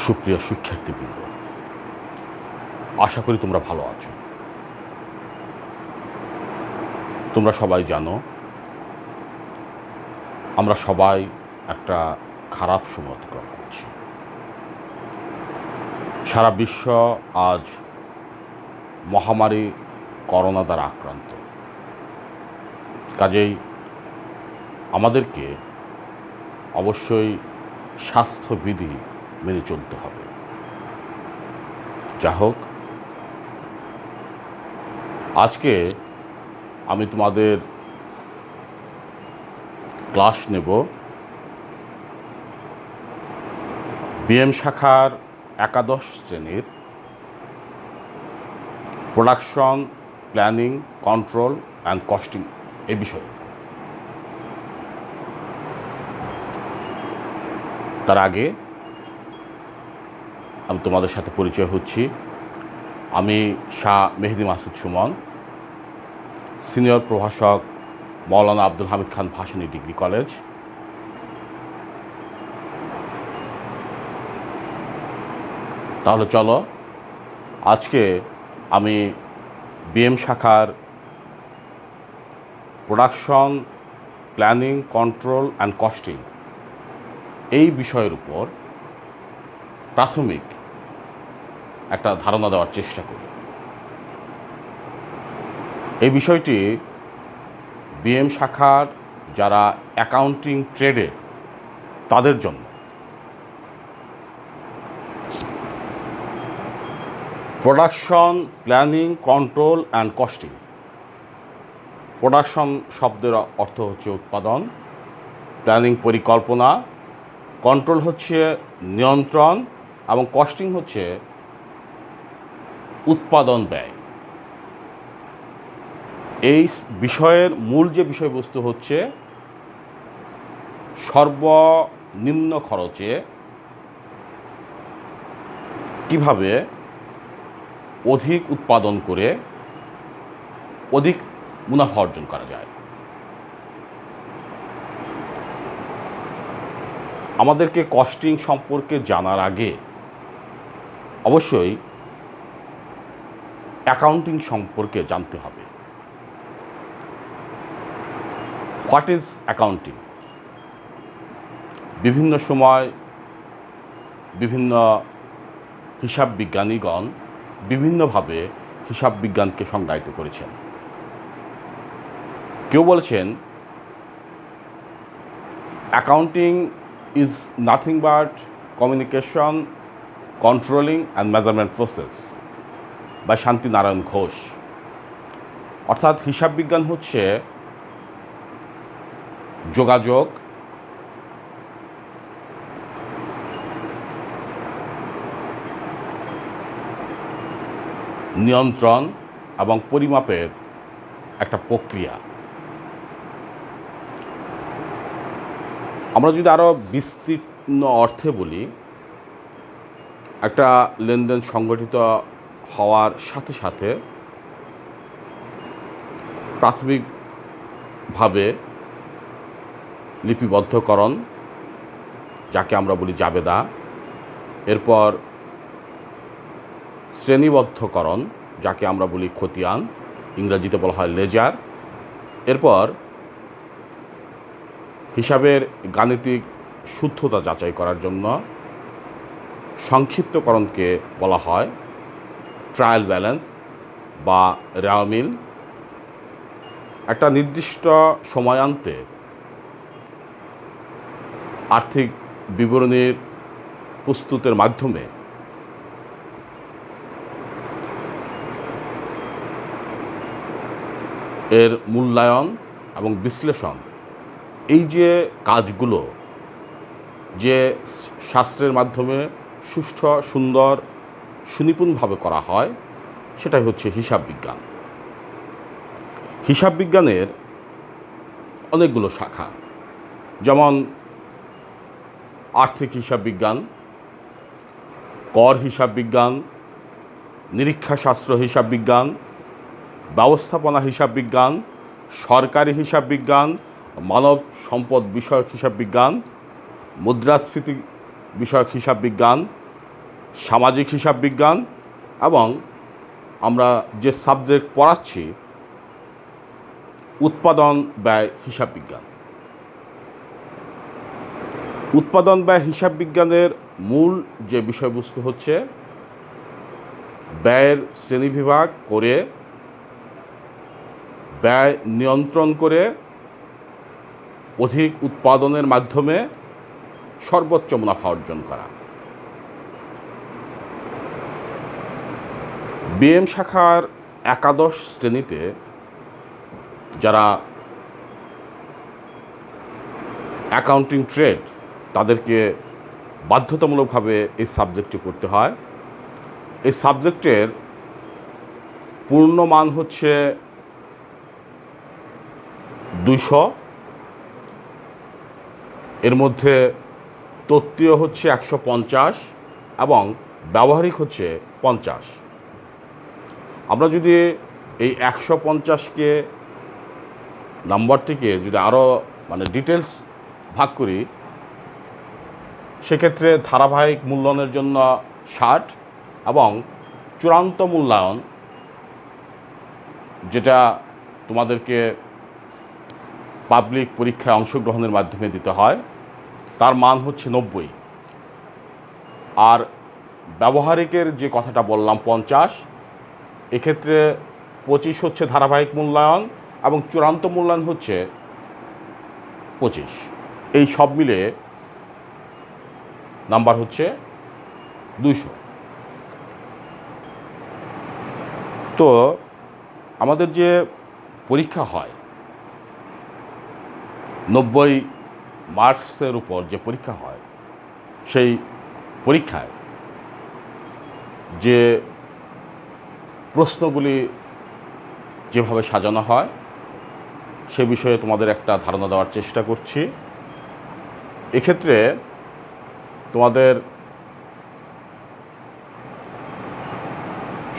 সুপ্রিয় শিক্ষার্থীবৃন্দ, আশা করি তোমরা ভালো আছো। তোমরা সবাই জানো আমরা সবাই একটা খারাপ সময় অতিক্রম করছি। সারা বিশ্ব আজ মহামারী করোনা দ্বারা আক্রান্ত। কাজেই আমাদেরকে অবশ্যই স্বাস্থ্যবিধি মেনে চলতে হবে। যা হোক, আজকে আমি তোমাদের ক্লাস নেব বিএম শাখার একাদশ শ্রেণীর production planning control and costing এ বিষয়ে। তার আগে আমি তোমাদের সাথে পরিচয় হচ্ছি। আমি শাহ মেহেদি মাসুদ সুমন, সিনিয়র প্রভাষক, মৌলানা আব্দুল হামিদ খান ভাসানী ডিগ্রি কলেজ। তাহলে চলো, আজকে আমি বিএম শাখার production planning control and costing এই বিষয়ের উপর প্রাথমিক একটা ধারণা দেওয়ার চেষ্টা করি। এই বিষয়টি বিএম শাখার যারা অ্যাকাউন্টিং ট্রেডে তাদের জন্য। Production planning control and costing. Production শব্দের অর্থ হচ্ছে উৎপাদন, প্ল্যানিং পরিকল্পনা, কন্ট্রোল হচ্ছে নিয়ন্ত্রণ এবং কস্টিং হচ্ছে উৎপাদন ব্যয়। এই বিষয়ের মূল যে বিষয়বস্তু হচ্ছে সর্বনিম্ন খরচে কিভাবে অধিক উৎপাদন করে অধিক মুনাফা অর্জন করা যায়। আমাদেরকে কস্টিং সম্পর্কে জানার আগে অবশ্যই অ্যাকাউন্টিং সম্পর্কে জানতে হবে। What is accounting? বিভিন্ন সময় বিভিন্ন হিসাব বিজ্ঞানীগণ বিভিন্নভাবে হিসাব বিজ্ঞানকে সংজ্ঞায়িত করেছেন। কেউ বলেছেন accounting is nothing but communication, controlling and measurement process বা শান্তি নারায়ণ ঘোষ। অর্থাৎ হিসাব বিজ্ঞান হচ্ছে যোগাযোগ, নিয়ন্ত্রণ এবং পরিমাপের একটা প্রক্রিয়া। আমরা যদি আরও বিস্তীর্ণ অর্থে বলি, একটা লেনদেন সংগঠিত হওয়ার সাথে সাথে প্রাথমিকভাবে লিপিবদ্ধকরণ, যাকে আমরা বলি জাবেদা, এরপর শ্রেণীবদ্ধকরণ, যাকে আমরা বলি খতিয়ান, ইংরেজিতে বলা হয় লেজার, এরপর হিসাবের গাণিতিক শুদ্ধতা যাচাই করার জন্য সংক্ষিপ্তকরণকে বলা হয় ট্রায়াল ব্যালেন্স বা রেওয়ামিল। একটা নির্দিষ্ট সময়ান্তে আর্থিক বিবরণীর প্রস্তুতের মাধ্যমে এর মূল্যায়ন এবং বিশ্লেষণ, এই যে কাজগুলো যে শাস্ত্রের মাধ্যমে সুষ্ঠু, সুন্দর, সুনিপুণভাবে করা হয়, সেটাই হচ্ছে হিসাব বিজ্ঞান। হিসাব বিজ্ঞানের অনেকগুলো শাখা, যেমন আর্থিক হিসাব বিজ্ঞান, কর হিসাব বিজ্ঞান, নিরীক্ষাশাস্ত্র হিসাব বিজ্ঞান, ব্যবস্থাপনা হিসাব বিজ্ঞান, সরকারি হিসাব বিজ্ঞান, মানব সম্পদ বিষয়ক হিসাব বিজ্ঞান, মুদ্রাস্ফীতি বিষয়ক হিসাব বিজ্ঞান, সামাজিক হিসাব বিজ্ঞান এবং আমরা যে সাবজেক্ট পড়াচ্ছি উৎপাদন ব্যয় হিসাব বিজ্ঞান। উৎপাদন ব্যয় হিসাব বিজ্ঞানের মূল যে বিষয়বস্তু হচ্ছে ব্যয়ের শ্রেণীবিভাগ করে ব্যয় নিয়ন্ত্রণ করে অধিক উৎপাদনের মাধ্যমে সর্বোচ্চ মুনাফা অর্জন করা। বিএম শাখার একাদশ শ্রেণীতে যারা অ্যাকাউন্টিং ট্রেড তাদেরকে বাধ্যতামূলকভাবে এই সাবজেক্টটি করতে হয়। এই সাবজেক্টের পূর্ণ মান হচ্ছে 200, এর মধ্যে তত্ত্বীয় হচ্ছে 150 এবং ব্যবহারিক হচ্ছে 50। আমরা যদি এই 150কে নাম্বারটিকে যদি আরও ডিটেলস ভাগ করি, সেক্ষেত্রে ধারাবাহিক মূল্যায়নের জন্য 60 এবং চূড়ান্ত মূল্যায়ন যেটা তোমাদেরকে পাবলিক পরীক্ষায় অংশগ্রহণের মাধ্যমে দিতে হয় তার মান হচ্ছে 90। আর ব্যবহারিকের যে কথাটা বললাম 50, এক্ষেত্রে 25 হচ্ছে ধারাবাহিক মূল্যায়ন এবং চূড়ান্ত মূল্যায়ন হচ্ছে 25। এই সব মিলে নাম্বার হচ্ছে 200। তো আমাদের যে পরীক্ষা হয় 90 মার্কসের উপর যে পরীক্ষা হয়, সেই পরীক্ষায় যে প্রশ্নগুলি যেভাবে সাজানো হয় সে বিষয়ে তোমাদের একটা ধারণা দেওয়ার চেষ্টা করছি। এক্ষেত্রে তোমাদের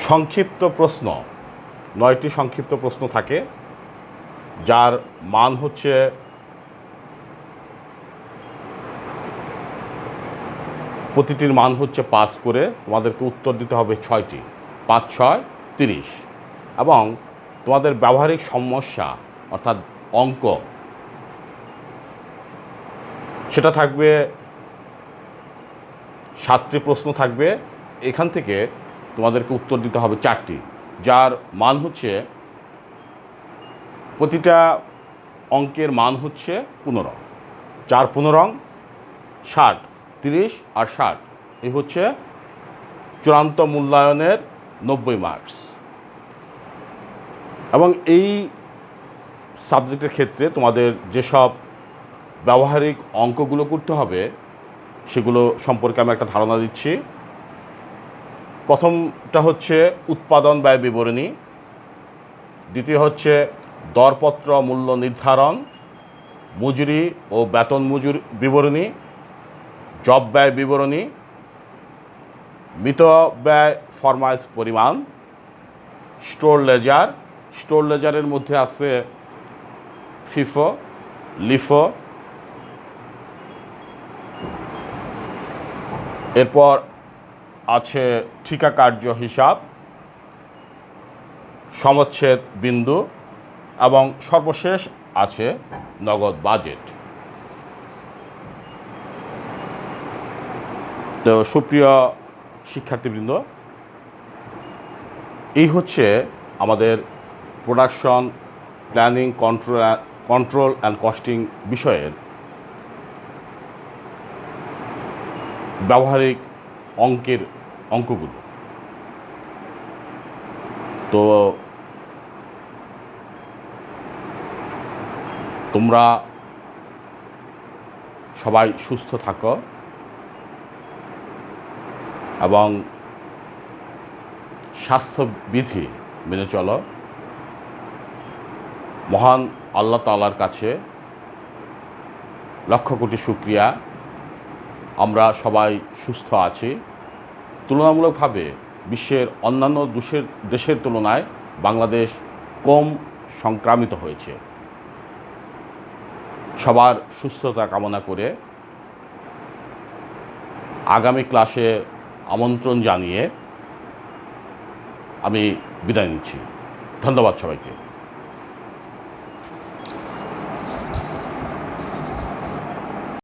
সংক্ষিপ্ত প্রশ্ন 9টি সংক্ষিপ্ত প্রশ্ন থাকে, যার মান হচ্ছে প্রতিটির মান হচ্ছে 5 করে। তোমাদেরকে উত্তর দিতে হবে 6টি, 5, 6, 30। এবং তোমাদের ব্যবহারিক সমস্যা অর্থাৎ অঙ্ক সেটা থাকবে 7টি প্রশ্ন থাকবে। এখান থেকে তোমাদেরকে উত্তর দিতে হবে 4টি, যার মান হচ্ছে প্রতিটা অঙ্কের মান হচ্ছে 15। 4, 15, 60, 30 আর 60। এই হচ্ছে চূড়ান্ত মূল্যায়নের 90 মার্কস। এবং এই সাবজেক্টের ক্ষেত্রে তোমাদের যেসব ব্যবহারিক অঙ্কগুলো করতে হবে সেগুলো সম্পর্কে আমি একটা ধারণা দিচ্ছি। প্রথমটা হচ্ছে উৎপাদন ব্যয় বিবরণী, দ্বিতীয় হচ্ছে দরপত্র মূল্য নির্ধারণ, মজুরি ও বেতন মজুরি বিবরণী, জব ব্যয় বিবরণী, মৃত ব্যয় ফরমাইজ পরিমাণ, স্টোর লেজার। স্টোর লেজারের মধ্যে আছে ফিফো, লিফো। এরপর আছে ঠিকা কার্য হিসাব, সমচ্ছেদ বিন্দু এবং সর্বশেষ আছে নগদ বাজেট। তো সুপ্রিয় শিক্ষার্থীবৃন্দ, এই হচ্ছে আমাদের production planning control and costing বিষয়ের ব্যবহারিক অঙ্কগুলো। তো তোমরা সবাই সুস্থ থাকো এবং স্বাস্থ্যবিধি মেনে চলো। মহান আল্লাহ তাআলার কাছে লক্ষ কোটি শুকরিয়া, আমরা সবাই সুস্থ আছি। তুলনামূলকভাবে বিশ্বের অন্যান্য দেশের তুলনায় বাংলাদেশ কম সংক্রামিত হয়েছে। সবার সুস্থতা কামনা করে আগামী ক্লাসে আমন্ত্রণ জানিয়ে আমি বিদায় নিচ্ছি। ধন্যবাদ সবাইকে।